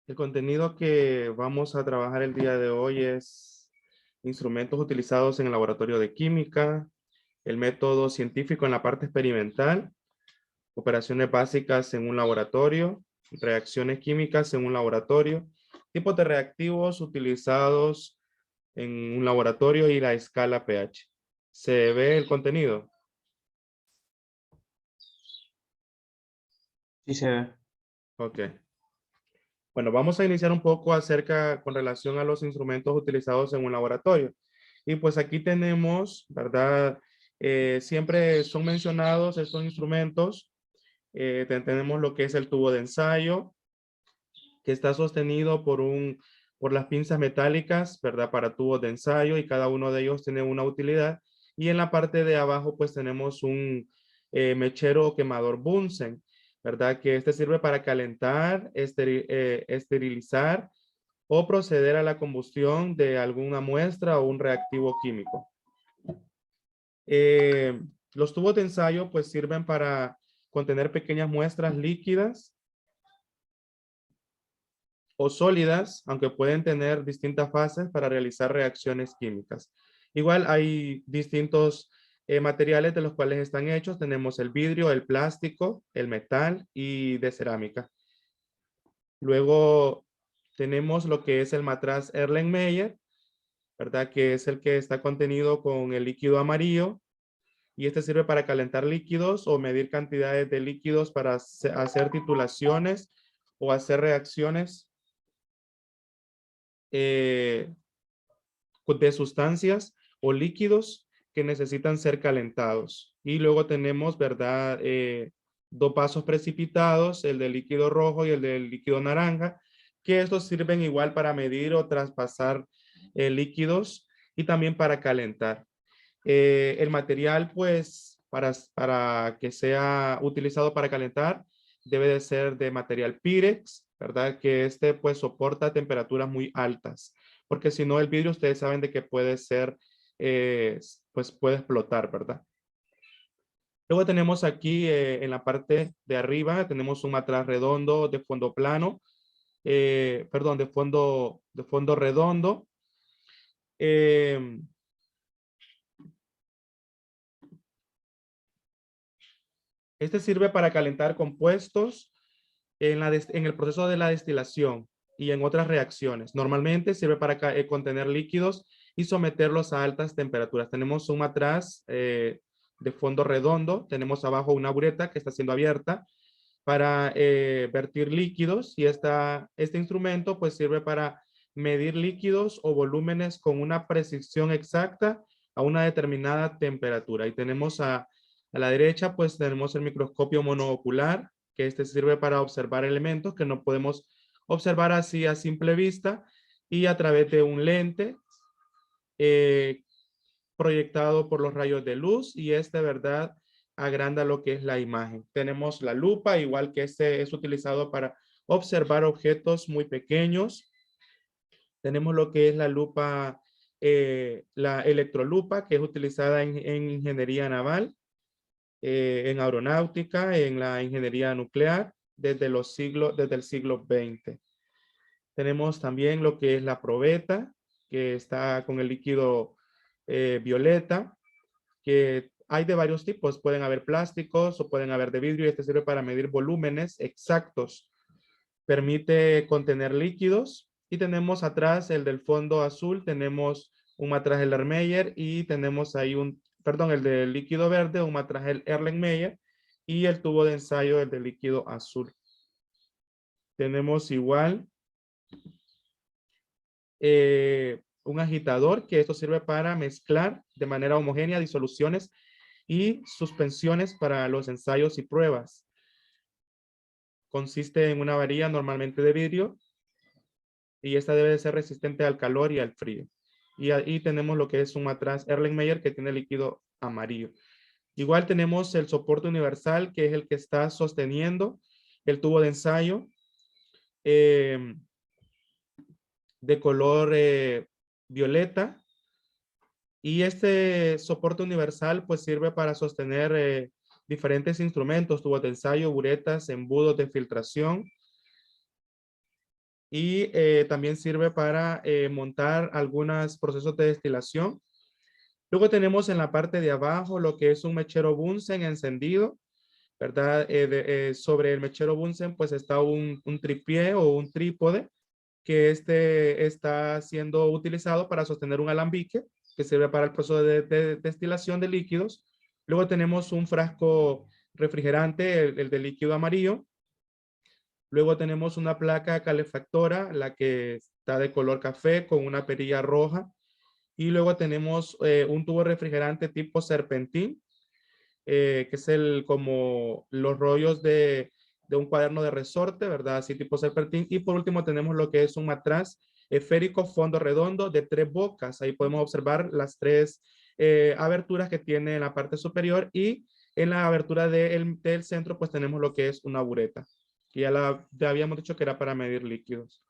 El contenido que vamos a trabajar el día de hoy es instrumentos utilizados en el laboratorio de química, el método científico en la parte experimental, operaciones básicas en un laboratorio, reacciones químicas en un laboratorio, tipos de reactivos utilizados en un laboratorio y la escala pH. ¿Se ve el contenido? Sí se ve. Ok. Bueno, vamos a iniciar un poco con relación a los instrumentos utilizados en un laboratorio. Y pues aquí tenemos, ¿verdad? Siempre son mencionados estos instrumentos. Tenemos lo que es el tubo de ensayo, que está sostenido por las pinzas metálicas, ¿verdad? Para tubos de ensayo y cada uno de ellos tiene una utilidad. Y en la parte de abajo pues tenemos un mechero o quemador Bunsen, ¿verdad? Que este sirve para calentar, esterilizar o proceder a la combustión de alguna muestra o un reactivo químico. Eh, los tubos de ensayo pues sirven para contener pequeñas muestras líquidas o sólidas, aunque pueden tener distintas fases para realizar reacciones químicas. Igual hay distintos materiales de los cuales están hechos. Tenemos el vidrio, el plástico, el metal y de cerámica. Luego tenemos lo que es el matraz Erlenmeyer, ¿verdad? Que es el que está contenido con el líquido amarillo. Y este sirve para calentar líquidos o medir cantidades de líquidos para hacer titulaciones o hacer reacciones eh, de sustancias o líquidos que necesitan ser calentados. Y luego tenemos, ¿verdad? Dos vasos precipitados, el del líquido rojo y el del líquido naranja, que estos sirven igual para medir o traspasar líquidos y también para calentar. El material, pues, para que sea utilizado para calentar, debe de ser de material Pirex, ¿verdad? Que este, pues, soporta temperaturas muy altas, porque si no, el vidrio, ustedes saben de que puede ser, pues, puede explotar, ¿verdad? Luego tenemos aquí, en la parte de arriba, tenemos un matraz redondo de fondo plano, perdón, de fondo redondo. Eh, Este sirve para calentar compuestos en el proceso de la destilación y en otras reacciones. Normalmente sirve para contener líquidos y someterlos a altas temperaturas. Tenemos un matraz de fondo redondo, tenemos abajo una bureta que está siendo abierta para vertir líquidos y este instrumento pues sirve para medir líquidos o volúmenes con una precisión exacta a una determinada temperatura. Y tenemos a la derecha pues tenemos el microscopio monoocular, que este sirve para observar elementos que no podemos observar así a simple vista y a través de un lente eh, proyectado por los rayos de luz y este, ¿verdad? Agranda lo que es la imagen. Tenemos la lupa, igual que este es utilizado para observar objetos muy pequeños. Tenemos lo que es la lupa, la electrolupa, que es utilizada en ingeniería naval, en aeronáutica, en la ingeniería nuclear, desde el siglo XX. Tenemos también lo que es la probeta, que está con el líquido violeta, que hay de varios tipos. Pueden haber plásticos o pueden haber de vidrio y este sirve para medir volúmenes exactos. Permite contener líquidos y tenemos atrás el del fondo azul, tenemos un matraz el Erlenmeyer y tenemos ahí el del líquido verde, un matraz el Erlenmeyer y el tubo de ensayo el del líquido azul. Tenemos igual un agitador que esto sirve para mezclar de manera homogénea disoluciones y suspensiones para los ensayos y pruebas. Consiste en una varilla normalmente de vidrio y esta debe de ser resistente al calor y al frío. Y ahí tenemos lo que es un matraz Erlenmeyer que tiene líquido amarillo. Igual tenemos el soporte universal que es el que está sosteniendo el tubo de ensayo de color violeta. Y este soporte universal pues sirve para sostener diferentes instrumentos, tubos de ensayo, buretas, embudos de filtración y también sirve para montar algunos procesos de destilación. Luego tenemos en la parte de abajo lo que es un mechero Bunsen encendido, ¿verdad? Sobre el mechero Bunsen pues está un tripié o un trípode que este está siendo utilizado para sostener un alambique que sirve para el proceso de destilación de líquidos. Luego tenemos un frasco refrigerante, el de líquido amarillo. Luego tenemos una placa calefactora, la que está de color café con una perilla roja. Y luego tenemos un tubo refrigerante tipo serpentín, que es como los rollos de un cuaderno de resorte, ¿verdad? Así tipo serpentín. Y por último tenemos lo que es un matraz esférico fondo redondo de 3 bocas. Ahí podemos observar las 3 aberturas que tiene en la parte superior, y en la abertura del centro pues tenemos lo que es una bureta. Y ya habíamos dicho que era para medir líquidos.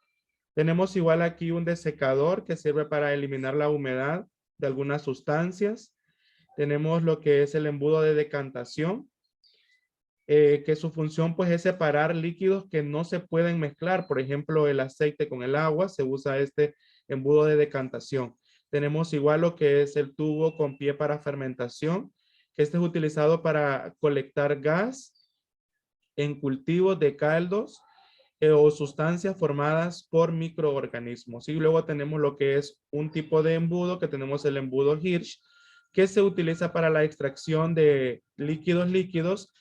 Tenemos igual aquí un desecador que sirve para eliminar la humedad de algunas sustancias. Tenemos lo que es el embudo de decantación, que su función pues es separar líquidos que no se pueden mezclar. Por ejemplo, el aceite con el agua, se usa este embudo de decantación. Tenemos igual lo que es el tubo con pie para fermentación, que este es utilizado para colectar gas en cultivos de caldos o sustancias formadas por microorganismos. Y luego tenemos lo que es un tipo de embudo, que tenemos el embudo Hirsch, que se utiliza para la extracción de líquidos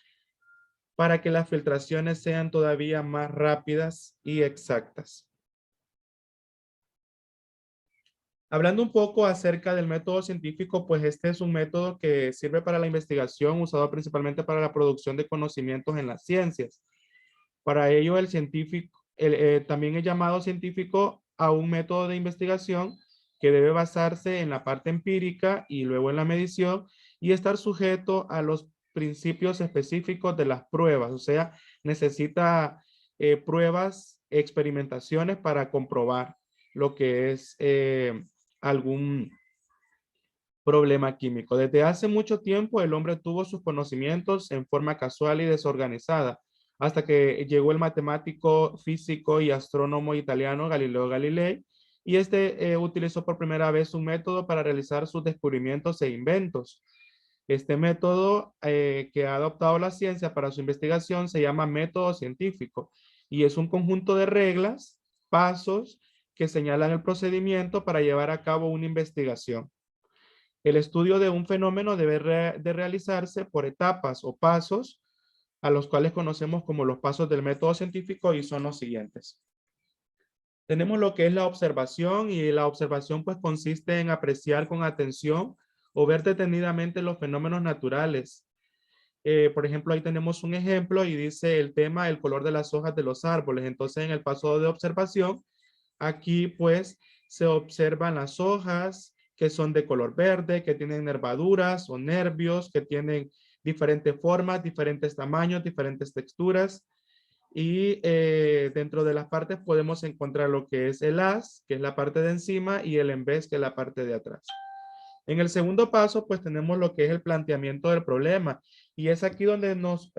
para que las filtraciones sean todavía más rápidas y exactas. Hablando un poco acerca del método científico, pues este es un método que sirve para la investigación, usado principalmente para la producción de conocimientos en las ciencias. Para ello, el científico también es llamado científico a un método de investigación que debe basarse en la parte empírica y luego en la medición, y estar sujeto a los principios específicos de las pruebas. O sea, necesita pruebas, experimentaciones para comprobar lo que es algún problema químico. Desde hace mucho tiempo el hombre tuvo sus conocimientos en forma casual y desorganizada, hasta que llegó el matemático, físico y astrónomo italiano Galileo Galilei, y este utilizó por primera vez un método para realizar sus descubrimientos e inventos. Este método que ha adoptado la ciencia para su investigación se llama método científico, y es un conjunto de reglas, pasos que señalan el procedimiento para llevar a cabo una investigación. El estudio de un fenómeno debe de realizarse por etapas o pasos, a los cuales conocemos como los pasos del método científico, y son los siguientes. Tenemos lo que es la observación, y la observación pues consiste en apreciar con atención o ver detenidamente los fenómenos naturales. Por ejemplo, ahí tenemos un ejemplo y dice el tema, el color de las hojas de los árboles. Entonces, en el paso de observación, aquí pues se observan las hojas que son de color verde, que tienen nervaduras o nervios, que tienen diferentes formas, diferentes tamaños, diferentes texturas. Y dentro de las partes podemos encontrar lo que es el haz, que es la parte de encima, y el en vez, que es la parte de atrás. En el segundo paso, pues tenemos lo que es el planteamiento del problema. Y es aquí donde nos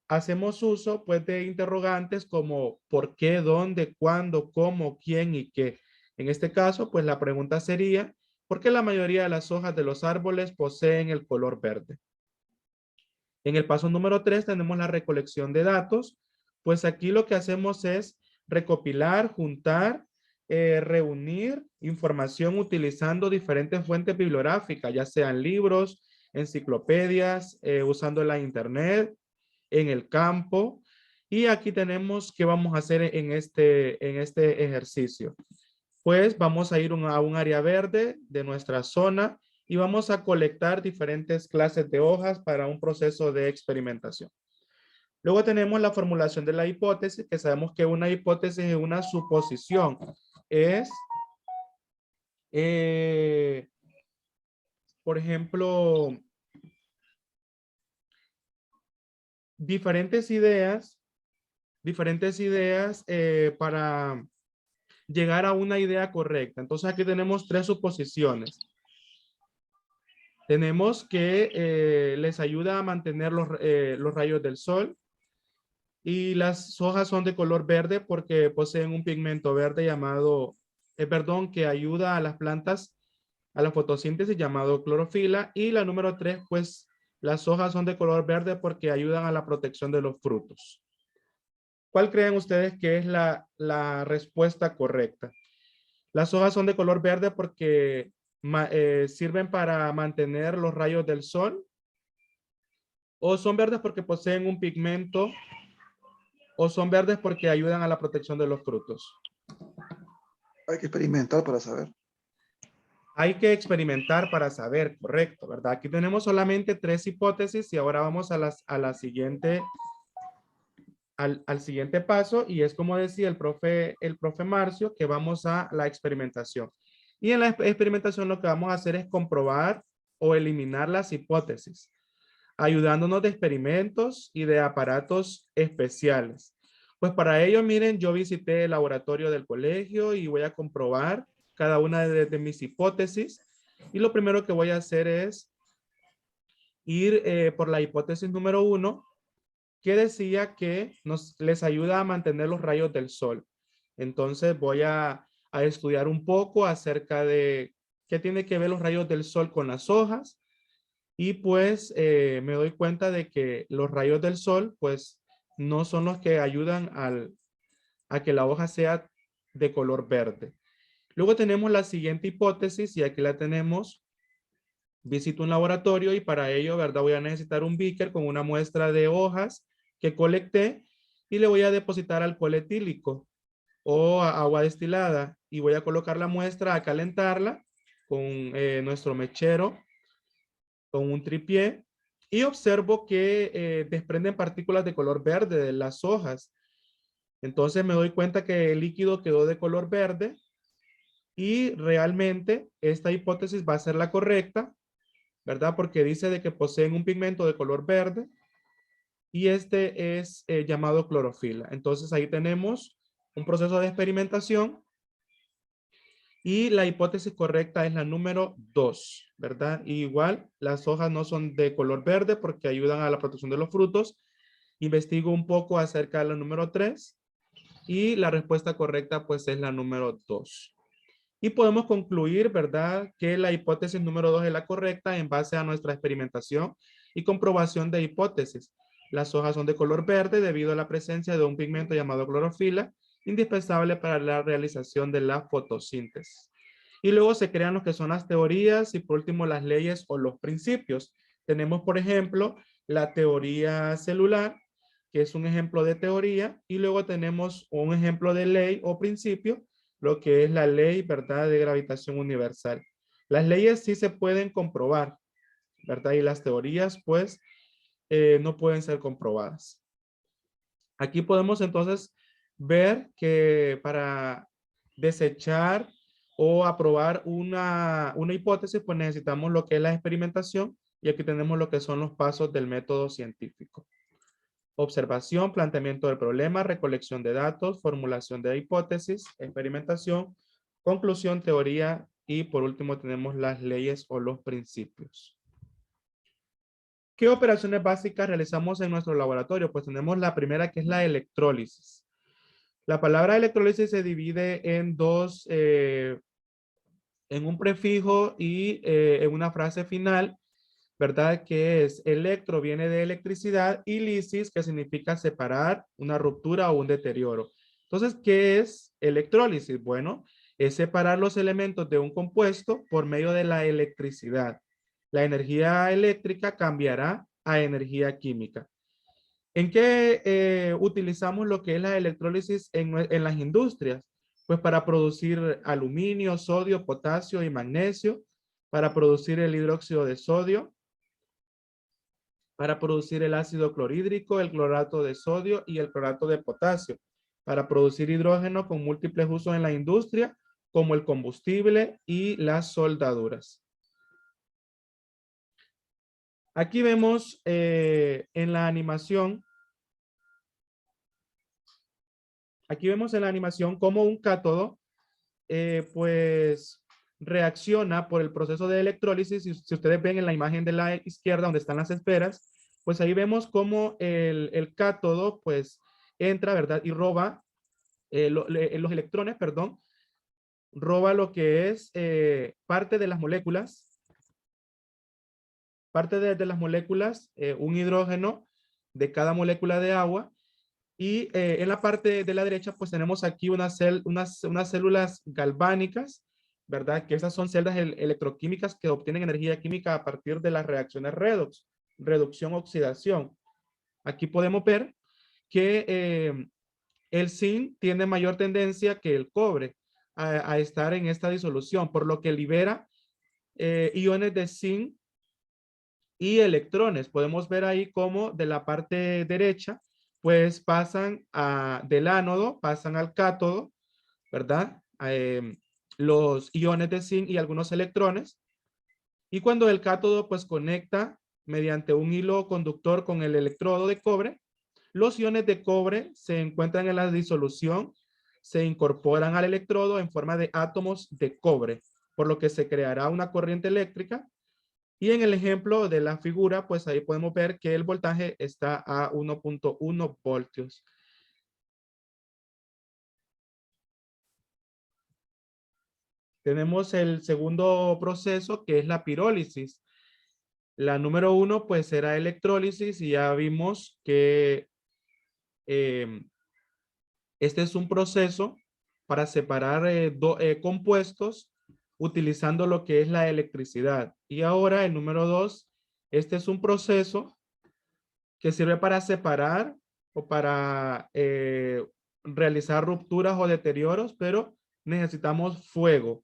hacemos uso pues de interrogantes como por qué, dónde, cuándo, cómo, quién y qué. En este caso, pues la pregunta sería, ¿por qué la mayoría de las hojas de los árboles poseen el color verde? En el paso número 3 tenemos la recolección de datos. Pues aquí lo que hacemos es recopilar, juntar, reunir información utilizando diferentes fuentes bibliográficas, ya sean libros, enciclopedias, usando la internet, en el campo. Y aquí tenemos qué vamos a hacer en este ejercicio. Pues vamos a ir a un área verde de nuestra zona y vamos a colectar diferentes clases de hojas para un proceso de experimentación. Luego tenemos la formulación de la hipótesis, que sabemos que una hipótesis es una suposición. Es, por ejemplo, diferentes ideas para llegar a una idea correcta. Entonces aquí tenemos 3 suposiciones. Tenemos que les ayuda a mantener los rayos del sol. Y las hojas son de color verde porque poseen un pigmento verde llamado, perdón, que ayuda a las plantas a la fotosíntesis llamado clorofila. Y la número 3, pues las hojas son de color verde porque ayudan a la protección de los frutos. ¿Cuál creen ustedes que es la respuesta correcta? Las hojas son de color verde porque sirven para mantener los rayos del sol, o son verdes porque poseen un pigmento, o son verdes porque ayudan a la protección de los frutos. Hay que experimentar para saber. Hay que experimentar para saber, correcto, ¿verdad? Aquí tenemos solamente 3 hipótesis y ahora vamos a la siguiente, al siguiente paso, y es como decía el profe Marcio, que vamos a la experimentación. Y en la experimentación lo que vamos a hacer es comprobar o eliminar las hipótesis, ayudándonos de experimentos y de aparatos especiales. Pues para ello, miren, yo visité el laboratorio del colegio y voy a comprobar cada una de mis hipótesis. Y lo primero que voy a hacer es ir por la hipótesis número 1, que decía que les ayuda a mantener los rayos del sol. Entonces voy a estudiar un poco acerca de qué tiene que ver los rayos del sol con las hojas. Y pues me doy cuenta de que los rayos del sol pues no son los que ayudan a que la hoja sea de color verde. Luego tenemos la siguiente hipótesis y aquí la tenemos. Visito un laboratorio y para ello, ¿verdad? Voy a necesitar un beaker con una muestra de hojas que colecté y le voy a depositar alcohol etílico o agua destilada y voy a colocar la muestra a calentarla con nuestro mechero, con un tripié, y observo que desprenden partículas de color verde de las hojas. Entonces me doy cuenta que el líquido quedó de color verde y realmente esta hipótesis va a ser la correcta, ¿verdad? Porque dice de que poseen un pigmento de color verde y este es llamado clorofila. Entonces ahí tenemos un proceso de experimentación y la hipótesis correcta es la número 2, ¿verdad? Y igual las hojas no son de color verde porque ayudan a la protección de los frutos. Investigo un poco acerca de la número 3 y la respuesta correcta pues es la número 2. Y podemos concluir, ¿verdad?, que la hipótesis número 2 es la correcta en base a nuestra experimentación y comprobación de hipótesis. Las hojas son de color verde debido a la presencia de un pigmento llamado clorofila, indispensable para la realización de la fotosíntesis. Y luego se crean lo que son las teorías y por último las leyes o los principios. Tenemos, por ejemplo, la teoría celular, que es un ejemplo de teoría, y luego tenemos un ejemplo de ley o principio, lo que es la ley, ¿verdad?, de gravitación universal. Las leyes sí se pueden comprobar, ¿verdad? Y las teorías, pues, no pueden ser comprobadas. Aquí podemos entonces ver que para desechar o aprobar una hipótesis, pues necesitamos lo que es la experimentación y aquí tenemos lo que son los pasos del método científico. Observación, planteamiento del problema, recolección de datos, formulación de hipótesis, experimentación, conclusión, teoría y por último tenemos las leyes o los principios. ¿Qué operaciones básicas realizamos en nuestro laboratorio? Pues tenemos la primera que es la electrólisis. La palabra electrólisis se divide en dos, en un prefijo y en una frase final, ¿verdad? Que es electro, viene de electricidad, y lisis, que significa separar, una ruptura o un deterioro. Entonces, ¿qué es electrólisis? Bueno, es separar los elementos de un compuesto por medio de la electricidad. La energía eléctrica cambiará a energía química. ¿En qué utilizamos lo que es la electrólisis en las industrias? Pues para producir aluminio, sodio, potasio y magnesio, para producir el hidróxido de sodio, para producir el ácido clorhídrico, el clorato de sodio y el clorato de potasio, para producir hidrógeno con múltiples usos en la industria, como el combustible y las soldaduras. Aquí vemos en la animación, cómo un cátodo pues reacciona por el proceso de electrólisis. Si ustedes ven en la imagen de la izquierda donde están las esferas, pues ahí vemos cómo el cátodo pues entra, ¿verdad? Y roba los electrones, perdón, roba lo que es parte de las moléculas, de las moléculas, un hidrógeno de cada molécula de agua. Y en la parte de la derecha, pues tenemos aquí unas células galvánicas, ¿verdad? Que esas son celdas electroquímicas que obtienen energía química a partir de las reacciones redox, reducción, oxidación. Aquí podemos ver que el zinc tiene mayor tendencia que el cobre a estar en esta disolución, por lo que libera iones de zinc y electrones. Podemos ver ahí cómo de la parte derecha, pues pasan del ánodo, pasan al cátodo, ¿verdad? Los iones de zinc y algunos electrones. Y cuando el cátodo pues conecta mediante un hilo conductor con el electrodo de cobre, los iones de cobre se encuentran en la disolución, se incorporan al electrodo en forma de átomos de cobre, por lo que se creará una corriente eléctrica. Y en el ejemplo de la figura, pues ahí podemos ver que el voltaje está a 1.1 voltios. Tenemos el segundo proceso, que es la pirólisis. La número 1, pues será electrólisis, y ya vimos que este es un proceso para separar compuestos utilizando lo que es la electricidad. Y ahora el número 2, este es un proceso que sirve para separar o para realizar rupturas o deterioros, pero necesitamos fuego.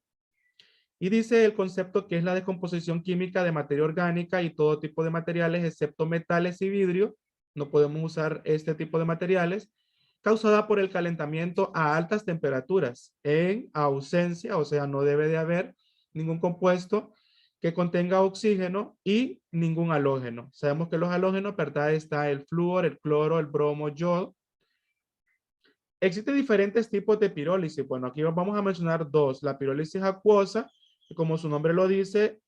Y dice el concepto que es la descomposición química de materia orgánica y todo tipo de materiales, excepto metales y vidrio. No podemos usar este tipo de materiales, causada por el calentamiento a altas temperaturas, en ausencia, o sea, no debe de haber ningún compuesto que contenga oxígeno y ningún halógeno. Sabemos que los halógenos, ¿verdad? Está el flúor, el cloro, el bromo, yodo. Existen diferentes tipos de pirólisis. Bueno, aquí vamos a mencionar dos. La pirólisis acuosa, que como su nombre lo dice,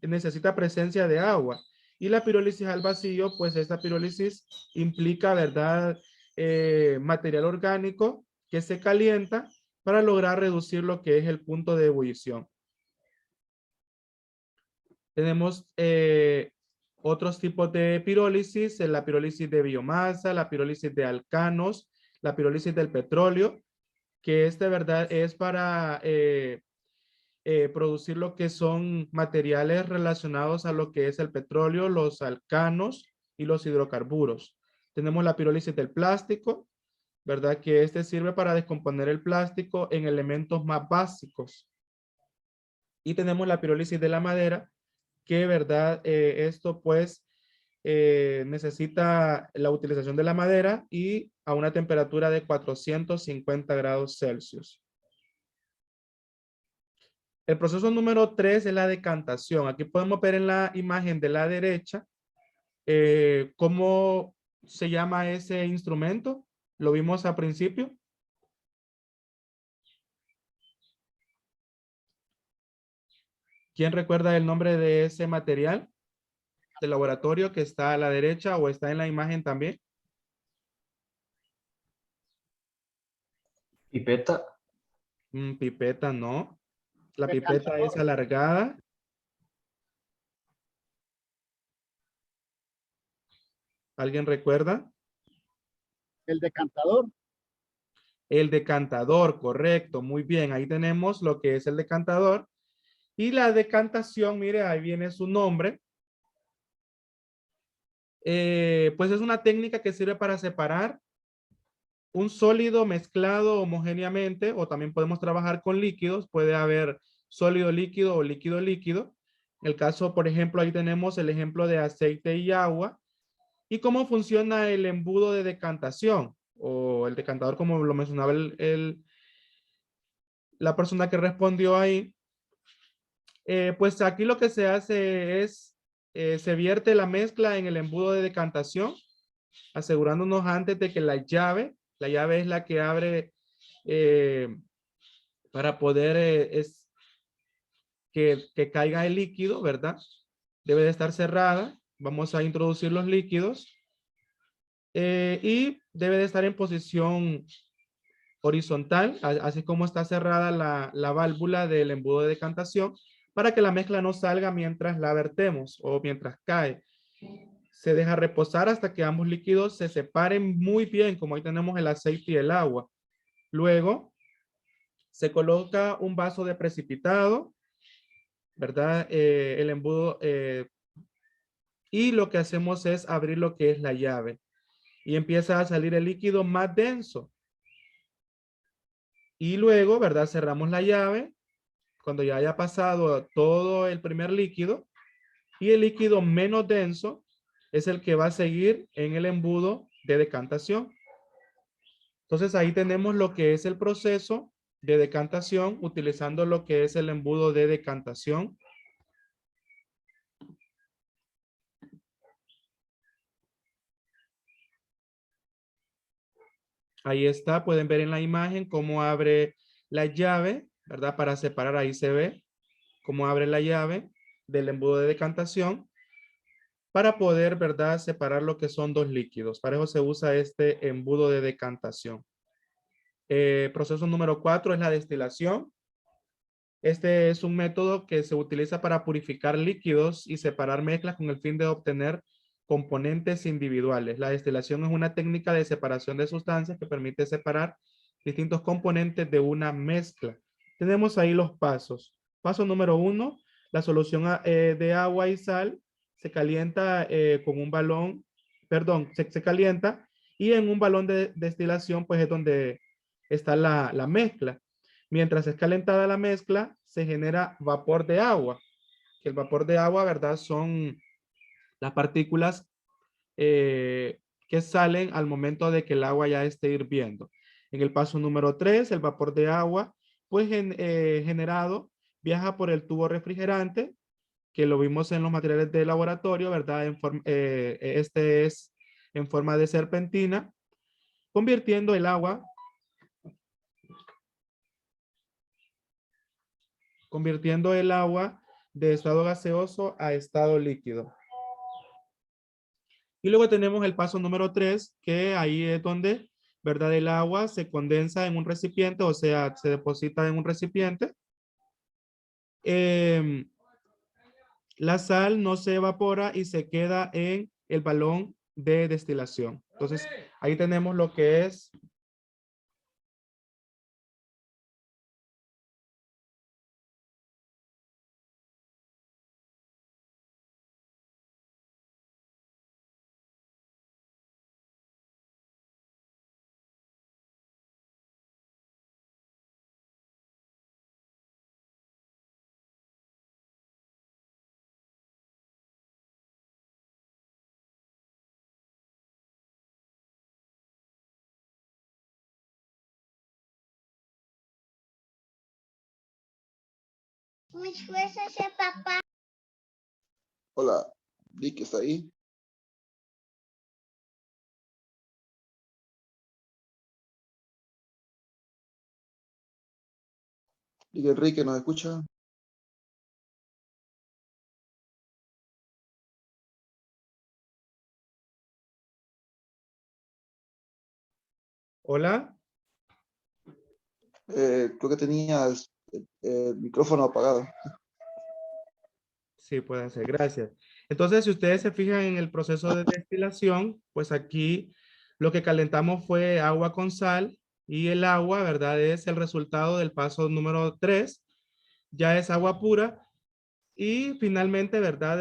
necesita presencia de agua. Y la pirólisis al vacío, pues esta pirólisis implica, ¿verdad? Material orgánico que se calienta para lograr reducir lo que es el punto de ebullición. Tenemos otros tipos de pirólisis, la pirólisis de biomasa, la pirólisis de alcanos, la pirólisis del petróleo, que verdad es para producir lo que son materiales relacionados a lo que es el petróleo, los alcanos y los hidrocarburos. Tenemos la pirólisis del plástico, ¿verdad? Que sirve para descomponer el plástico en elementos más básicos. Y tenemos la pirólisis de la madera, que, ¿verdad? Esto pues necesita la utilización de la madera y a una temperatura de 450 grados Celsius. El proceso número 3 es la decantación. Aquí podemos ver en la imagen de la derecha cómo se llama ese instrumento. Lo vimos al principio. ¿Quién recuerda el nombre de ese material de laboratorio que está a la derecha o está en la imagen también? Pipeta. Pipeta, no. La pipeta es alargada. ¿Alguien recuerda? El decantador. El decantador, correcto. Muy bien. Ahí tenemos lo que es el decantador. Y la decantación, mire, ahí viene su nombre. Pues es una técnica que sirve para separar un sólido mezclado homogéneamente, o también podemos trabajar con líquidos. Puede haber sólido líquido o líquido líquido. En el caso, por ejemplo, ahí tenemos el ejemplo de aceite y agua. ¿Y cómo funciona el embudo de decantación? O el decantador, como lo mencionaba la persona que respondió ahí. Pues aquí lo que se hace es, se vierte la mezcla en el embudo de decantación, asegurándonos antes de que la llave es la que abre para poder que caiga el líquido, ¿verdad? Debe de estar cerrada. Vamos a introducir los líquidos. Y debe de estar en posición horizontal, así como está cerrada la válvula del embudo de decantación, para que la mezcla no salga mientras la vertemos o mientras cae. Se deja reposar hasta que ambos líquidos se separen muy bien, como ahí tenemos el aceite y el agua. Luego, se coloca un vaso de precipitado, ¿verdad? El embudo, y lo que hacemos es abrir lo que es la llave. Y empieza a salir el líquido más denso. Y luego, ¿verdad? Cerramos la llave cuando ya haya pasado todo el primer líquido. Y el líquido menos denso es el que va a seguir en el embudo de decantación. Entonces ahí tenemos lo que es el proceso de decantación utilizando lo que es el embudo de decantación. Ahí está, pueden ver en la imagen cómo abre la llave, ¿verdad? Para separar, ahí se ve cómo abre la llave del embudo de decantación para poder, ¿verdad? Separar lo que son dos líquidos. Para eso se usa este embudo de decantación. Proceso número 4 es la destilación. Este es un método que se utiliza para purificar líquidos y separar mezclas con el fin de obtener componentes individuales. La destilación es una técnica de separación de sustancias que permite separar distintos componentes de una mezcla. Tenemos ahí los pasos. Paso número 1, la solución de agua y sal se calienta con un balón, perdón, se calienta y en un balón de destilación pues es donde está la mezcla. Mientras es calentada la mezcla, se genera vapor de agua. Que el vapor de agua, ¿verdad? Son las partículas que salen al momento de que el agua ya esté hirviendo. En el paso número 3, el vapor de agua, pues generado, viaja por el tubo refrigerante, que lo vimos en los materiales de laboratorio, ¿verdad? Este es en forma de serpentina, convirtiendo el agua de estado gaseoso a estado líquido. Y luego tenemos el paso número 3, que ahí es donde, ¿verdad? El agua se condensa en un recipiente, o sea, se deposita en un recipiente. La sal no se evapora y se queda en el balón de destilación. Entonces, ahí tenemos lo que es Hola, Vicky, ¿está ahí? Vicky, Enrique, ¿nos escucha? hola. Creo que tenías el micrófono apagado. Sí, puede ser. Gracias. Entonces, si ustedes se fijan en el proceso de destilación, pues aquí lo que calentamos fue agua con sal y el agua, ¿verdad? Es el resultado del paso número 3. Ya es agua pura y finalmente, ¿verdad?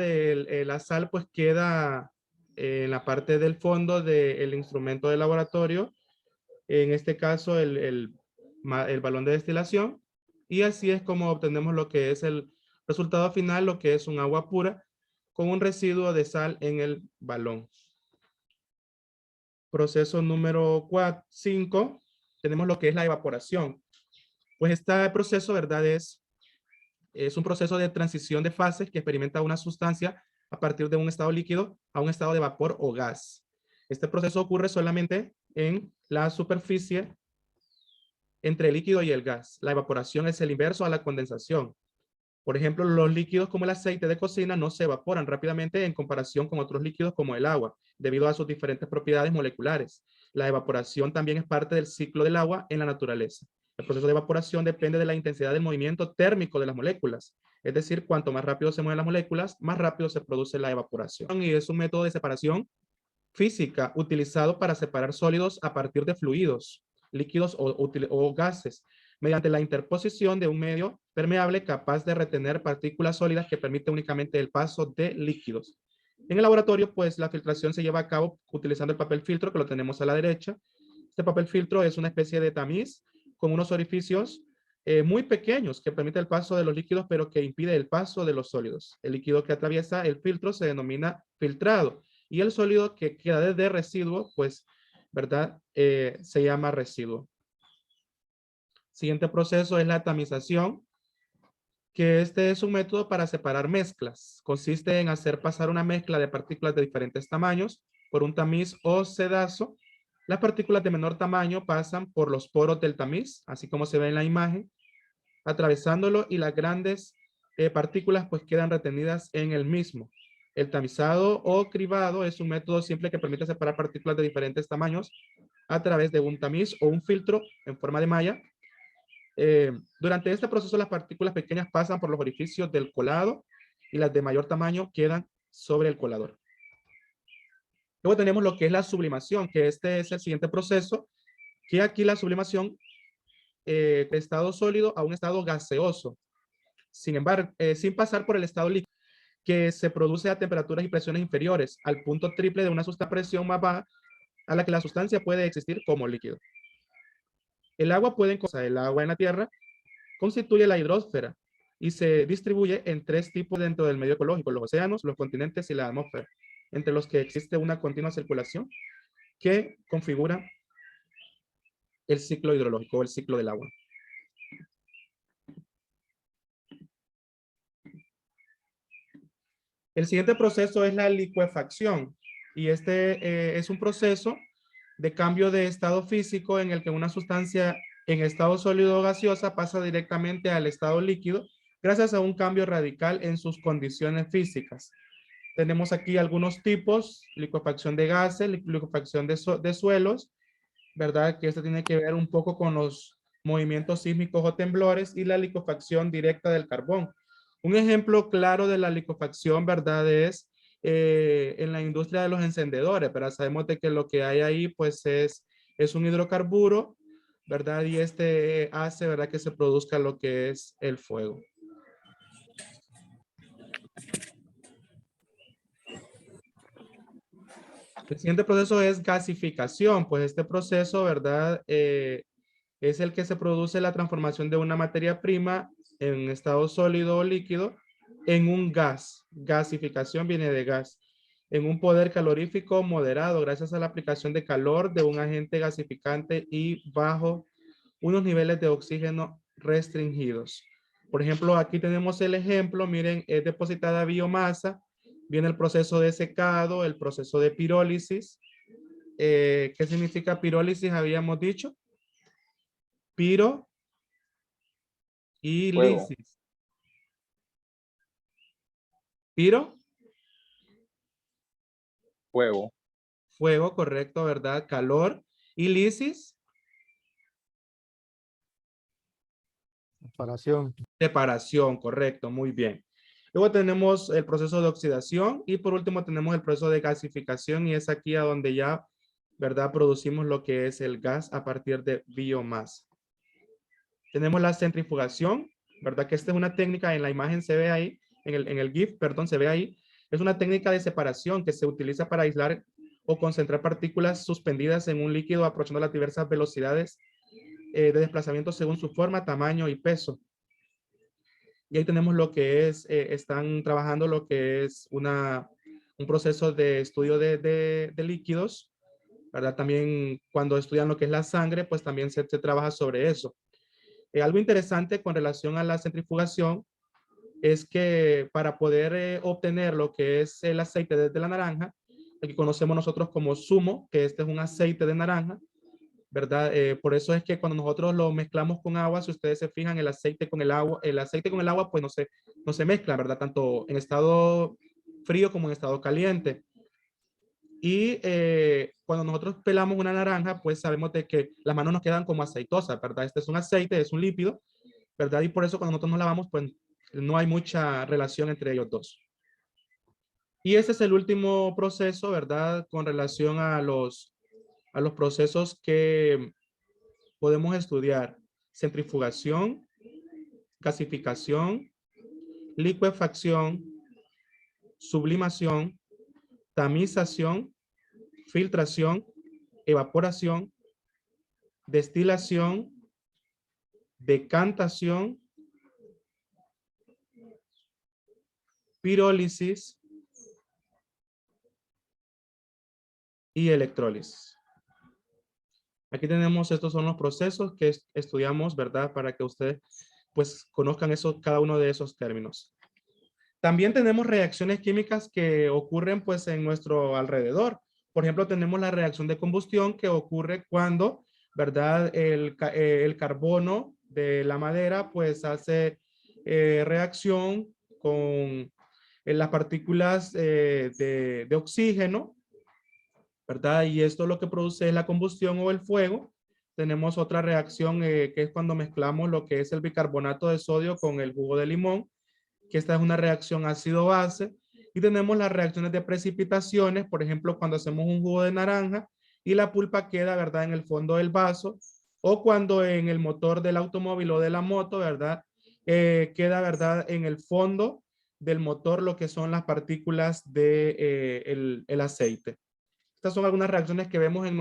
La sal pues queda en la parte del fondo del instrumento de laboratorio, en este caso el balón de destilación, y así es como obtenemos lo que es el resultado final, lo que es un agua pura con un residuo de sal en el balón. Proceso número 5, tenemos lo que es la evaporación. Pues este proceso, ¿verdad? Es un proceso de transición de fases que experimenta una sustancia a partir de un estado líquido a un estado de vapor o gas. Este proceso ocurre solamente en la superficie entre el líquido y el gas. La evaporación es el inverso a la condensación. Por ejemplo, los líquidos como el aceite de cocina no se evaporan rápidamente en comparación con otros líquidos como el agua, debido a sus diferentes propiedades moleculares. La evaporación también es parte del ciclo del agua en la naturaleza. El proceso de evaporación depende de la intensidad del movimiento térmico de las moléculas. Es decir, cuanto más rápido se mueven las moléculas, más rápido se produce la evaporación. Y es un método de separación física utilizado para separar sólidos a partir de fluidos, líquidos o gases, mediante la interposición de un medio permeable capaz de retener partículas sólidas que permite únicamente el paso de líquidos. En el laboratorio, pues la filtración se lleva a cabo utilizando el papel filtro que lo tenemos a la derecha. Este papel filtro es una especie de tamiz con unos orificios muy pequeños que permite el paso de los líquidos, pero que impide el paso de los sólidos. El líquido que atraviesa el filtro se denomina filtrado y el sólido que queda de residuo, pues, ¿verdad? Se llama residuo. Siguiente proceso es la tamización, que este es un método para separar mezclas. Consiste en hacer pasar una mezcla de partículas de diferentes tamaños por un tamiz o sedazo. Las partículas de menor tamaño pasan por los poros del tamiz, así como se ve en la imagen, atravesándolo, y las grandes partículas pues quedan retenidas en el mismo. El tamizado o cribado es un método simple que permite separar partículas de diferentes tamaños a través de un tamiz o un filtro en forma de malla. Durante este proceso las partículas pequeñas pasan por los orificios del colado y las de mayor tamaño quedan sobre el colador. Luego tenemos lo que es la sublimación, que este es el siguiente proceso, que aquí la sublimación de estado sólido a un estado gaseoso. Sin embargo, sin pasar por el estado líquido, que se produce a temperaturas y presiones inferiores al punto triple de una sustancia presión más baja a la que la sustancia puede existir como líquido. El agua el agua en la Tierra constituye la hidrosfera y se distribuye en tres tipos dentro del medio ecológico: los océanos, los continentes y la atmósfera, entre los que existe una continua circulación que configura el ciclo hidrológico o el ciclo del agua. El siguiente proceso es la licuefacción, y este es un proceso de cambio de estado físico en el que una sustancia en estado sólido o gaseosa pasa directamente al estado líquido gracias a un cambio radical en sus condiciones físicas. Tenemos aquí algunos tipos: licuefacción de gases, licuefacción de suelos, ¿verdad? Que esto tiene que ver un poco con los movimientos sísmicos o temblores, y la licuefacción directa del carbón. Un ejemplo claro de la licuefacción, ¿verdad? Es en la industria de los encendedores, pero sabemos de que lo que hay ahí pues es un hidrocarburo, ¿verdad? Y este hace, ¿verdad?, que se produzca lo que es el fuego. El siguiente proceso es gasificación. Pues este proceso, ¿verdad?, es el que se produce la transformación de una materia prima en estado sólido o líquido en un gas. Gasificación viene de gas. En un poder calorífico moderado gracias a la aplicación de calor de un agente gasificante y bajo unos niveles de oxígeno restringidos. Por ejemplo, aquí tenemos el ejemplo, miren, es depositada biomasa, viene el proceso de secado, el proceso de pirólisis. ¿Qué significa pirólisis? Habíamos dicho. Piro y Fuego. lisis. Piro, Fuego. fuego, correcto, ¿verdad? Calor. Y lisis, Separación. separación, correcto, muy bien. Luego tenemos el proceso de oxidación y por último tenemos el proceso de gasificación, y es aquí a donde ya, ¿verdad?, producimos lo que es el gas a partir de biomasa. Tenemos la centrifugación, ¿verdad? Que esta es una técnica, en la imagen se ve ahí, en el GIF, perdón, se ve ahí. Es una técnica de separación que se utiliza para aislar o concentrar partículas suspendidas en un líquido aprovechando las diversas velocidades de desplazamiento según su forma, tamaño y peso. Y ahí tenemos lo que es, están trabajando lo que es un proceso de estudio de líquidos, ¿verdad? También cuando estudian lo que es la sangre, pues también se trabaja sobre eso. Algo interesante con relación a la centrifugación es que para poder obtener lo que es el aceite de la naranja, el que conocemos nosotros como zumo, que este es un aceite de naranja, ¿verdad? Por eso es que cuando nosotros lo mezclamos con agua, si ustedes se fijan, el aceite con el agua, pues no se mezcla, ¿verdad? Tanto en estado frío como en estado caliente. Y cuando nosotros pelamos una naranja, pues sabemos de que las manos nos quedan como aceitosas, ¿verdad? Este es un aceite, es un lípido, ¿verdad? Y por eso cuando nosotros nos lavamos, pues no hay mucha relación entre ellos dos. Y ese es el último proceso, ¿verdad? Con relación a los procesos que podemos estudiar: centrifugación, gasificación, licuefacción, sublimación, tamización, filtración, evaporación, destilación, decantación, pirólisis y electrólisis. Aquí tenemos, estos son los procesos que estudiamos, ¿verdad? Para que ustedes pues conozcan cada uno de esos términos. También tenemos reacciones químicas que ocurren pues en nuestro alrededor. Por ejemplo, tenemos la reacción de combustión que ocurre cuando, ¿verdad? El carbono de la madera pues hace reacción con las partículas de oxígeno, ¿verdad? Y esto lo que produce es la combustión o el fuego. Tenemos otra reacción que es cuando mezclamos lo que es el bicarbonato de sodio con el jugo de limón, que esta es una reacción ácido-base. Y tenemos las reacciones de precipitaciones, por ejemplo, cuando hacemos un jugo de naranja y la pulpa queda, ¿verdad?, en el fondo del vaso, o cuando en el motor del automóvil o de la moto, ¿verdad?, queda, ¿verdad?, en el fondo del motor lo que son las partículas de el aceite. Estas son algunas reacciones que vemos en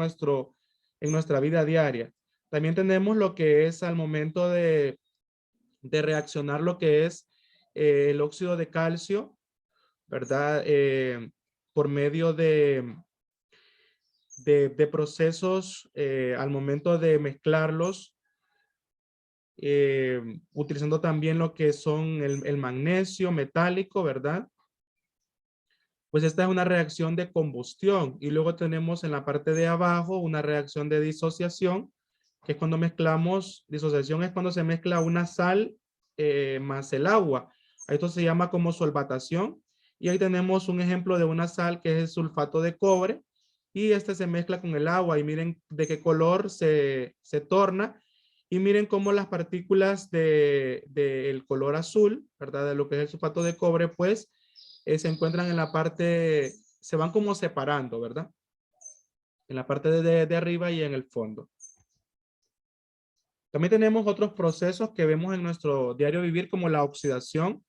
nuestra vida diaria. También tenemos lo que es al momento de reaccionar lo que es el óxido de calcio, ¿verdad? Por medio de procesos al momento de mezclarlos, utilizando también lo que son el magnesio metálico, ¿verdad? Pues esta es una reacción de combustión. Y luego tenemos en la parte de abajo una reacción de disociación, que es cuando mezclamos. Disociación es cuando se mezcla una sal más el agua. Esto se llama como solvatación. Y ahí tenemos un ejemplo de una sal que es el sulfato de cobre. Y este se mezcla con el agua. Y miren de qué color se torna. Y miren cómo las partículas del color azul, ¿verdad? De lo que es el sulfato de cobre, pues se encuentran en la parte, se van como separando, ¿verdad? En la parte de arriba y en el fondo. También tenemos otros procesos que vemos en nuestro diario vivir, como la oxidación,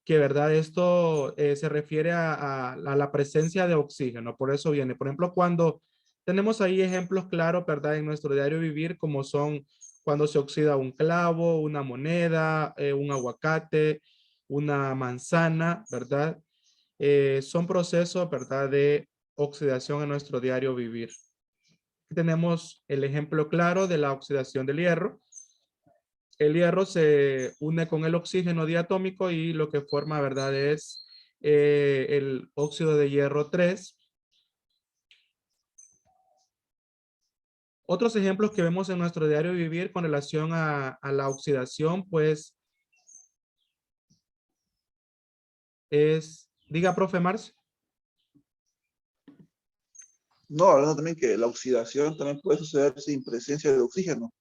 que, ¿verdad? Esto se refiere a la presencia de oxígeno. Por eso viene, por ejemplo, cuando tenemos ahí ejemplos claros, ¿verdad? En nuestro diario vivir, como son cuando se oxida un clavo, una moneda, un aguacate, una manzana, ¿verdad? Son procesos, ¿verdad?, de oxidación en nuestro diario vivir. Aquí tenemos el ejemplo claro de la oxidación del hierro. El hierro se une con el oxígeno diatómico y lo que forma, ¿verdad?, es el óxido de hierro 3. Otros ejemplos que vemos en nuestro diario vivir con relación a la oxidación, pues, diga, profe Marcio. No, hablando también que la oxidación también puede suceder sin presencia de oxígeno,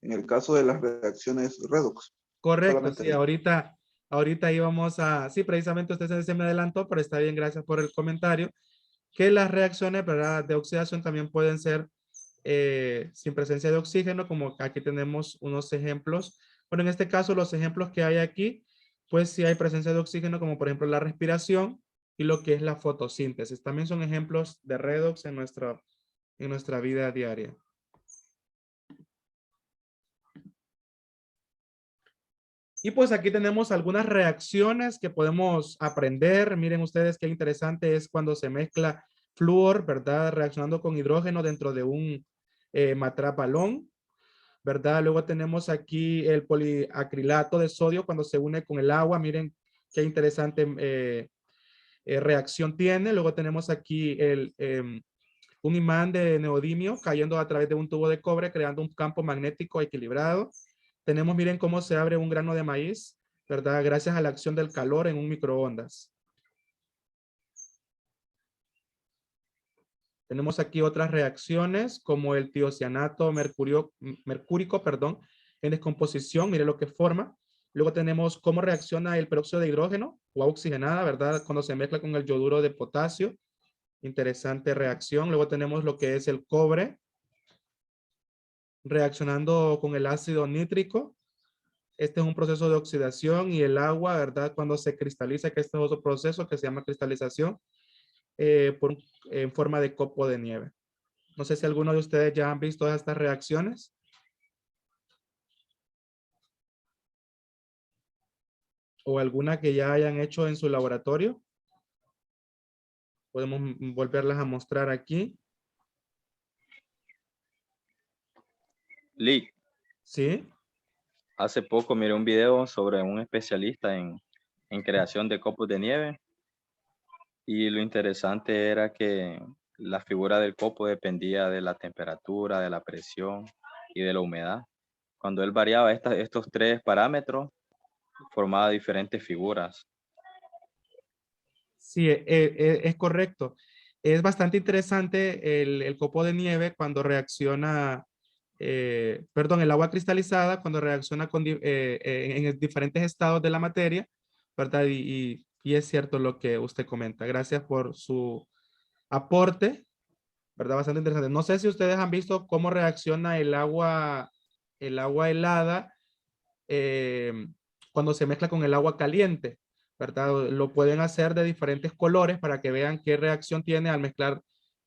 en el caso de las reacciones redox. Correcto, Solamente sí, ahí. ahorita íbamos sí, precisamente usted se me adelantó, pero está bien, gracias por el comentario, que las reacciones, ¿verdad?, de oxidación también pueden ser sin presencia de oxígeno, como aquí tenemos unos ejemplos. Bueno, en este caso, los ejemplos que hay aquí, pues sí hay presencia de oxígeno, como por ejemplo la respiración y lo que es la fotosíntesis. También son ejemplos de redox en nuestra vida diaria. Y pues aquí tenemos algunas reacciones que podemos aprender. Miren ustedes qué interesante es cuando se mezcla flúor, ¿verdad? Reaccionando con hidrógeno dentro de un balón, ¿verdad? Luego tenemos aquí el poliacrilato de sodio cuando se une con el agua. Miren qué interesante reacción tiene. Luego tenemos aquí un imán de neodimio cayendo a través de un tubo de cobre, creando un campo magnético equilibrado. Tenemos, miren cómo se abre un grano de maíz, ¿verdad? Gracias a la acción del calor en un microondas. Tenemos aquí otras reacciones como el tiocianato mercúrico, perdón, en descomposición. Mire lo que forma. Luego tenemos cómo reacciona el peróxido de hidrógeno o agua oxigenada, ¿verdad? Cuando se mezcla con el yoduro de potasio. Interesante reacción. Luego tenemos lo que es el cobre reaccionando con el ácido nítrico. Este es un proceso de oxidación y el agua, ¿verdad? Cuando se cristaliza, que este es otro proceso que se llama cristalización en forma de copo de nieve. No sé si alguno de ustedes ya han visto estas reacciones. O alguna que ya hayan hecho en su laboratorio. Podemos volverlas a mostrar aquí. Lee, Sí. hace poco miré un video sobre un especialista en creación de copos de nieve y lo interesante era que la figura del copo dependía de la temperatura, de la presión y de la humedad. Cuando él variaba estos tres parámetros, formaba diferentes figuras. Sí, es correcto. Es bastante interesante el copo de nieve cuando reacciona, perdón, el agua cristalizada cuando reacciona en diferentes estados de la materia, ¿verdad? Y es cierto lo que usted comenta. Gracias por su aporte, ¿verdad? Bastante interesante. No sé si ustedes han visto cómo reacciona el agua helada cuando se mezcla con el agua caliente, ¿verdad? Lo pueden hacer de diferentes colores para que vean qué reacción tiene al mezclar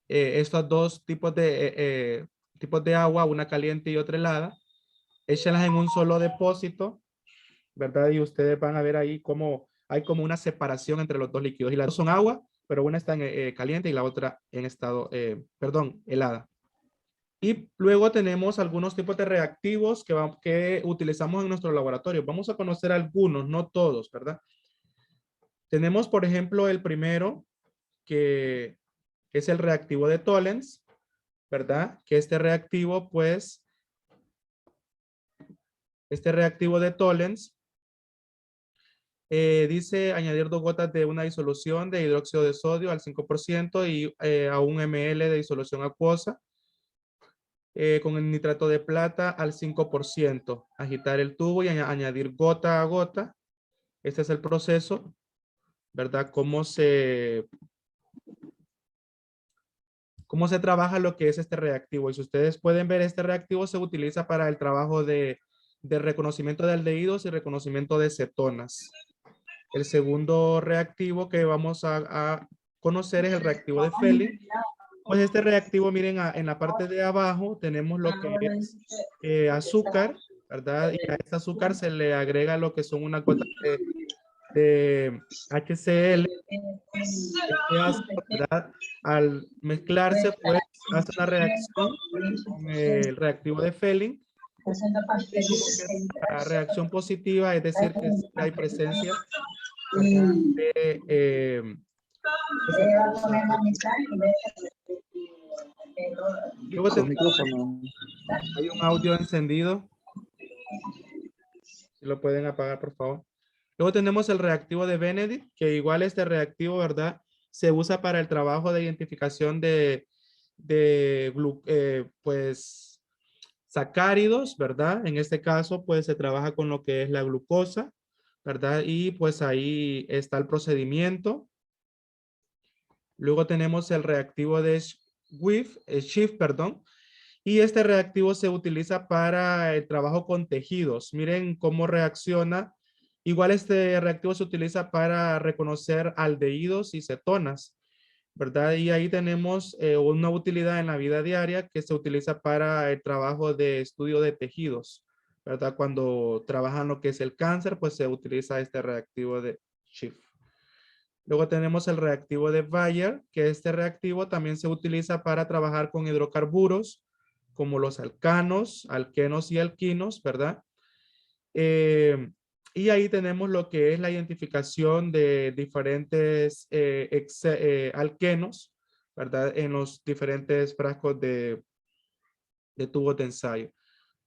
estos dos tipos de agua, una caliente y otra helada. Échenlas en un solo depósito, ¿verdad? Y ustedes van a ver ahí cómo hay como una separación entre los dos líquidos. Y las dos son agua, pero una está en caliente y la otra en estado, perdón, helada. Y luego tenemos algunos tipos de reactivos que utilizamos en nuestro laboratorio. Vamos a conocer algunos, no todos, ¿verdad? Tenemos, por ejemplo, el primero, que es el reactivo de Tollens, ¿verdad? Que este reactivo, pues, este reactivo de Tollens dice añadir 2 gotas de una disolución de hidróxido de sodio al 5% y a 1 ml de disolución acuosa. Con el nitrato de plata al 5%. Agitar el tubo y añadir gota a gota. Este es el proceso, ¿verdad? Cómo se trabaja lo que es este reactivo. Y si ustedes pueden ver, este reactivo se utiliza para el trabajo de reconocimiento de aldehídos y reconocimiento de cetonas. El segundo reactivo que vamos a conocer es el reactivo de Fehling. Pues este reactivo, miren, en la parte de abajo tenemos lo que es azúcar, ¿verdad? Y a este azúcar se le agrega lo que son unas gotas de HCl. Este ácido, ¿verdad? Al mezclarse, pues, hace una reacción con el reactivo de Fehling. La reacción positiva, es decir, que hay presencia de luego Su micrófono. hay un audio encendido. Si lo pueden apagar, por favor. Luego tenemos el reactivo de Benedict, que igual este reactivo, ¿verdad? Se usa para el trabajo de identificación pues, sacáridos, ¿verdad? En este caso, pues, se trabaja con lo que es la glucosa, ¿verdad? Y, pues, ahí está el procedimiento. Luego tenemos el reactivo de Schiff, perdón. Y este reactivo se utiliza para el trabajo con tejidos. Miren cómo reacciona. Igual este reactivo se utiliza para reconocer aldehídos y cetonas, ¿verdad? Y ahí tenemos una utilidad en la vida diaria que se utiliza para el trabajo de estudio de tejidos, ¿verdad? Cuando trabajan lo que es el cáncer, pues se utiliza este reactivo de Schiff. Luego tenemos el reactivo de Bayer, que este reactivo también se utiliza para trabajar con hidrocarburos, como los alcanos, alquenos y alquinos, ¿verdad? Y ahí tenemos lo que es la identificación de diferentes alquenos, ¿verdad? En los diferentes frascos de tubos de ensayo.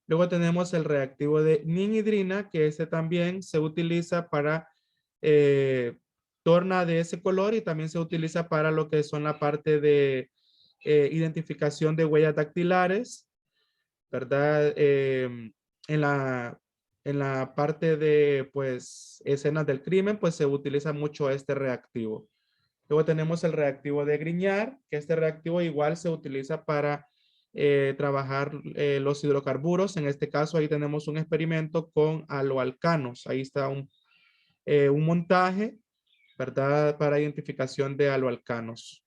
Luego tenemos el reactivo de ninhidrina, que este también se utiliza para torna de ese color y también se utiliza para lo que son la parte de identificación de huellas dactilares, ¿verdad? En la parte de, pues, escenas del crimen, pues se utiliza mucho este reactivo. Luego tenemos el reactivo de Grignard, que este reactivo igual se utiliza para trabajar los hidrocarburos. En este caso, ahí tenemos un experimento con aloalcanos. Ahí está un montaje, ¿verdad? Para identificación de aloalcanos.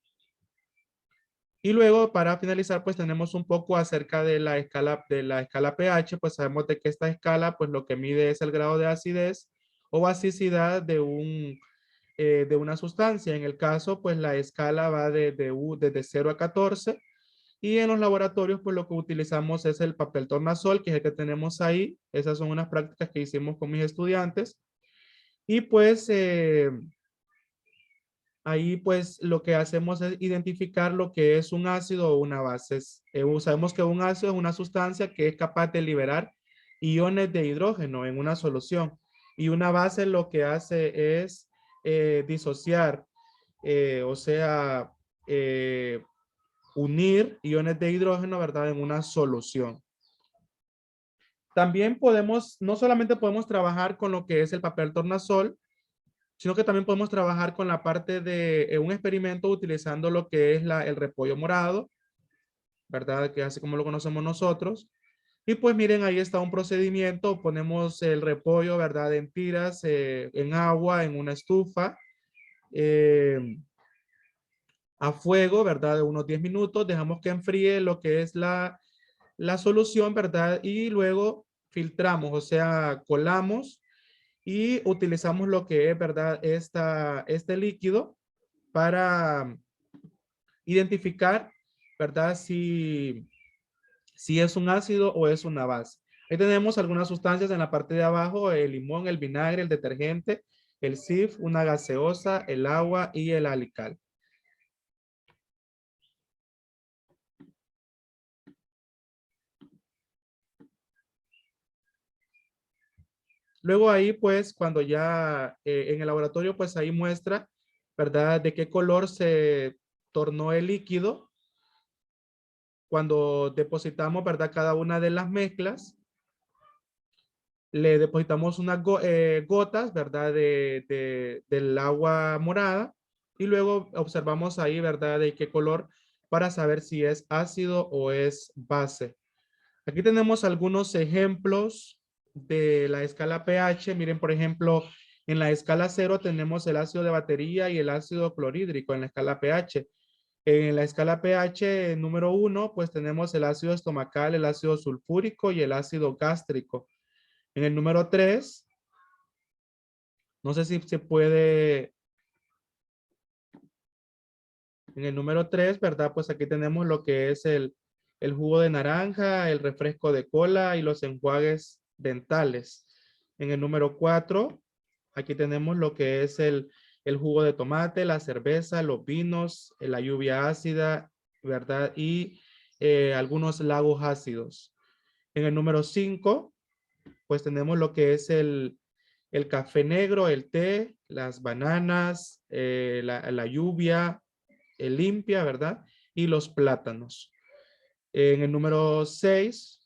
Y luego, para finalizar, pues tenemos un poco acerca de la escala pH. Pues sabemos de que esta escala, pues lo que mide es el grado de acidez o basicidad de una sustancia. En el caso, pues la escala va desde 0 a 14. Y en los laboratorios, pues lo que utilizamos es el papel tornasol, que es el que tenemos ahí. Esas son unas prácticas que hicimos con mis estudiantes. Y pues ahí pues lo que hacemos es identificar lo que es un ácido o una base. Sabemos que un ácido es una sustancia que es capaz de liberar iones de hidrógeno en una solución. Y una base lo que hace es disociar, o sea, unir iones de hidrógeno, ¿verdad? En una solución. También podemos, no solamente podemos trabajar con lo que es el papel tornasol, sino que también podemos trabajar con la parte de un experimento utilizando lo que es el repollo morado, ¿verdad? Que así como lo conocemos nosotros. Y pues miren, ahí está un procedimiento. Ponemos el repollo, ¿verdad? En tiras, en agua, en una estufa, a fuego, ¿verdad? De unos 10 minutos. Dejamos que enfríe lo que es la solución, ¿verdad? Y luego filtramos, o sea, colamos y utilizamos lo que es, ¿verdad? Este líquido para identificar, ¿verdad? Si es un ácido o es una base. Ahí tenemos algunas sustancias en la parte de abajo: el limón, el vinagre, el detergente, el SIF, una gaseosa, el agua y el alical. Luego ahí, pues, cuando ya en el laboratorio, pues ahí muestra, ¿verdad? De qué color se tornó el líquido cuando depositamos, ¿verdad? Cada una de las mezclas. Le depositamos unas gotas, ¿verdad? Del agua morada. Y luego observamos ahí, ¿verdad? De qué color, para saber si es ácido o es base. Aquí tenemos algunos ejemplos de la escala pH. Miren, por ejemplo, en la escala 0 tenemos el ácido de batería y el ácido clorhídrico en la escala pH. En la escala pH número 1, pues tenemos el ácido estomacal, el ácido sulfúrico y el ácido gástrico. En el número 3, no sé si se puede. En el número 3, ¿verdad? Pues aquí tenemos lo que es el jugo de naranja, el refresco de cola y los enjuagues dentales. En el número 4, aquí tenemos lo que es el jugo de tomate, la cerveza, los vinos, la lluvia ácida, ¿verdad? Y algunos lagos ácidos. En el número 5, pues tenemos lo que es el café negro, el té, las bananas, la lluvia, limpia, ¿verdad? Y los plátanos. En el número 6,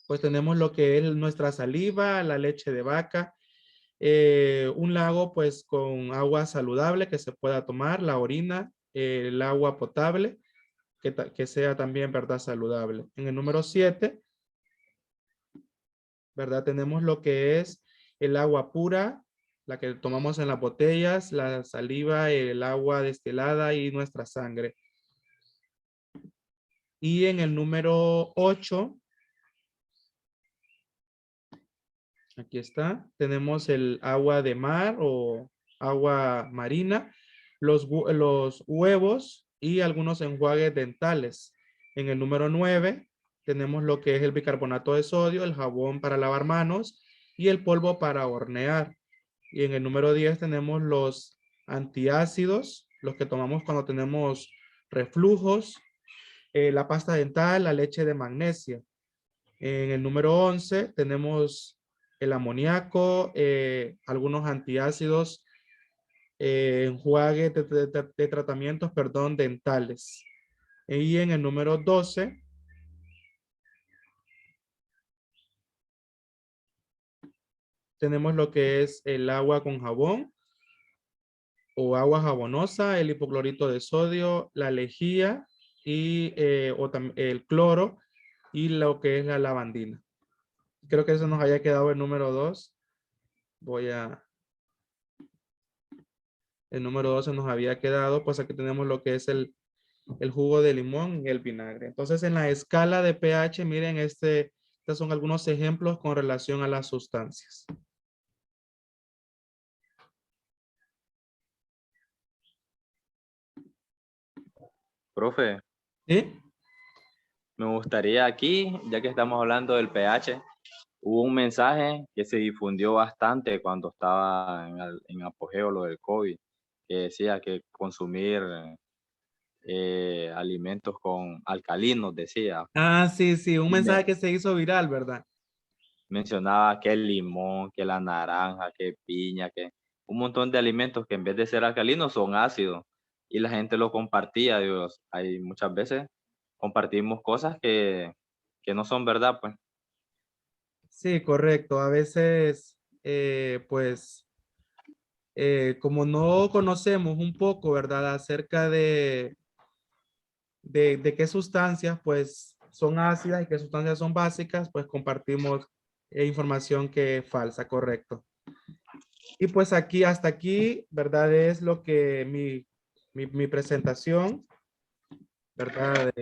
pues tenemos lo que es nuestra saliva, la leche de vaca, un lago pues con agua saludable que se pueda tomar, la orina, el agua potable, que sea también, ¿verdad? Saludable. En el número 7, ¿verdad? Tenemos lo que es el agua pura, la que tomamos en las botellas, la saliva, el agua destilada y nuestra sangre. Y en el número 8, aquí está, tenemos el agua de mar o agua marina, los huevos y algunos enjuagues dentales. En el número 9 tenemos lo que es el bicarbonato de sodio, el jabón para lavar manos y el polvo para hornear. Y en el número 10 tenemos los antiácidos, los que tomamos cuando tenemos reflujos, la pasta dental, la leche de magnesia. En el número 11 tenemos el amoníaco, algunos antiácidos, enjuague de tratamientos, perdón, dentales. Y en el número 12 tenemos lo que es el agua con jabón o agua jabonosa, el hipoclorito de sodio, la lejía y el cloro y lo que es la lavandina. Creo que eso nos haya quedado el número 2. El número 12 nos había quedado, pues aquí tenemos lo que es el jugo de limón y el vinagre. Entonces en la escala de pH, miren, estos son algunos ejemplos con relación a las sustancias. Profe, ¿Sí? me gustaría aquí, ya que estamos hablando del pH, hubo un mensaje que se difundió bastante cuando estaba en apogeo lo del COVID, que decía que consumir alimentos con alcalinos, decía. Ah, sí, sí, un Y mensaje que se hizo viral, ¿verdad? mencionaba que el limón, que la naranja, que piña, que un montón de alimentos que en vez de ser alcalinos son ácidos. Y la gente lo compartía, Dios. Hay muchas veces compartimos cosas que no son verdad, pues. Sí, correcto. A veces, pues, como no conocemos un poco, ¿verdad? Acerca de qué sustancias, pues, son ácidas y qué sustancias son básicas, pues compartimos información que es falsa, correcto. Y pues aquí, hasta aquí, ¿verdad? Es lo que mi presentación, ¿verdad?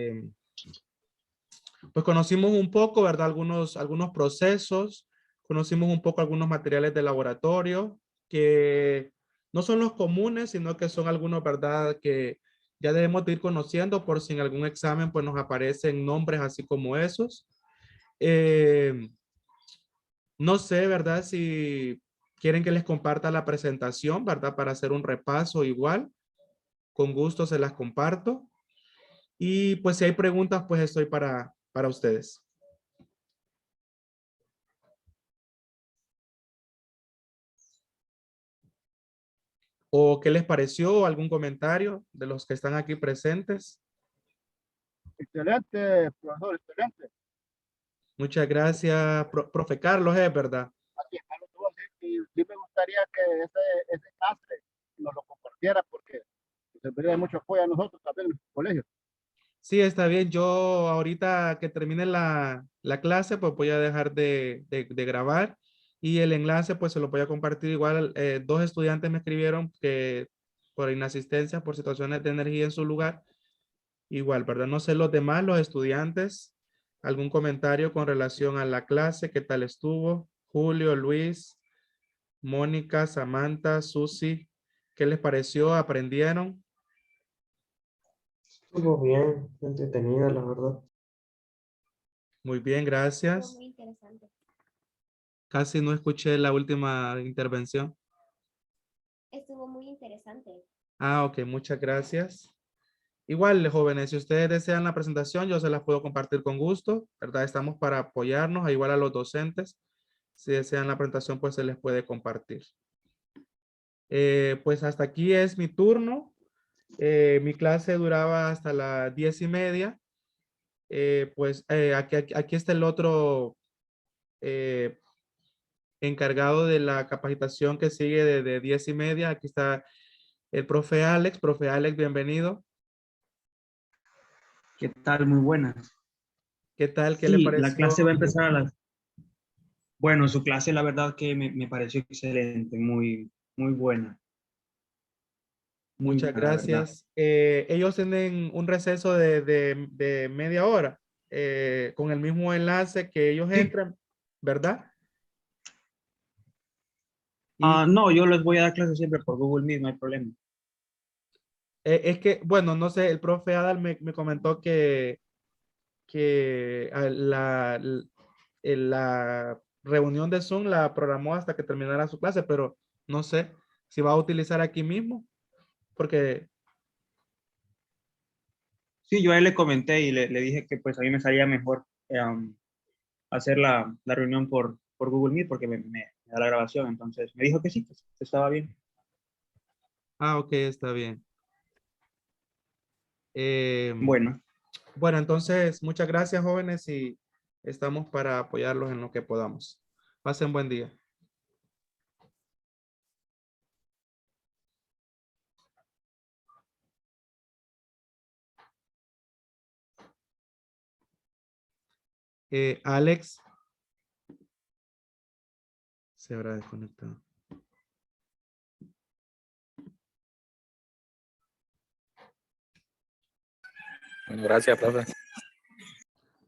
Pues conocimos un poco, ¿verdad? Algunos procesos, conocimos un poco algunos materiales de laboratorio que no son los comunes, sino que son algunos, ¿verdad? Que ya debemos de ir conociendo por si en algún examen pues nos aparecen nombres así como esos. Eh, no sé, ¿verdad? Si quieren que les comparta la presentación, ¿verdad? Para hacer un repaso igual, con gusto se las comparto. Y pues si hay preguntas, pues estoy para ustedes. ¿O qué les pareció? ¿Algún comentario de los que están aquí presentes? Excelente, profesor, excelente. Muchas gracias, profe Carlos, es verdad. Así es, Carlos, tú vas a decir, y sí me gustaría que ese enlace nos lo compartiera porque serviría de mucho apoyo a nosotros también en el colegio. Sí, está bien. Yo ahorita que termine la clase, pues voy a dejar de grabar y el enlace pues se lo voy a compartir igual. Dos estudiantes me escribieron que por inasistencia, por situaciones de energía en su lugar, igual, ¿verdad? No sé los demás, los estudiantes, algún comentario con relación a la clase, qué tal estuvo. Julio, Luis, Mónica, Samantha, Susi, ¿qué les pareció? ¿Aprendieron? Estuvo bien, entretenida, la verdad. Muy bien, gracias. Muy interesante. Casi no escuché la última intervención. Estuvo muy interesante. Ah, ok, muchas gracias. Igual, jóvenes, si ustedes desean la presentación, yo se las puedo compartir con gusto, ¿verdad? Estamos para apoyarnos, igual a los docentes. Si desean la presentación, pues se les puede compartir. Pues hasta aquí es mi turno. Mi clase duraba hasta las 10:30. Aquí está el otro eh, encargado de la capacitación que sigue de 10:30. Aquí está el profe Alex. Profe Alex, bienvenido. ¿Qué tal? Muy buenas. ¿Qué tal? ¿Qué le Sí, la pareció? clase va a empezar a las... Bueno, su clase la verdad que me pareció excelente, muy buena. Muy Muchas buena, la verdad. gracias. Ellos tienen un receso de media hora con el mismo enlace que ellos Sí. entran, ¿verdad? Y No, yo les voy a dar clases siempre por Google Meet, no hay problema. es que, bueno, no sé, el profe Adal me comentó que la reunión de Zoom la programó hasta que terminara su clase, pero no sé si va a utilizar aquí mismo, porque Sí, yo a él le comenté y le dije que pues a mí me salía mejor hacer la reunión por Google Meet porque me da la grabación. Entonces me dijo que sí, que estaba bien. Ah, ok, está bien. Bueno, Bueno, entonces, muchas gracias, jóvenes, y estamos para apoyarlos en lo que podamos. Pasen buen día. Alex se habrá desconectado. Bueno, gracias, profe.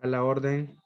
A la orden.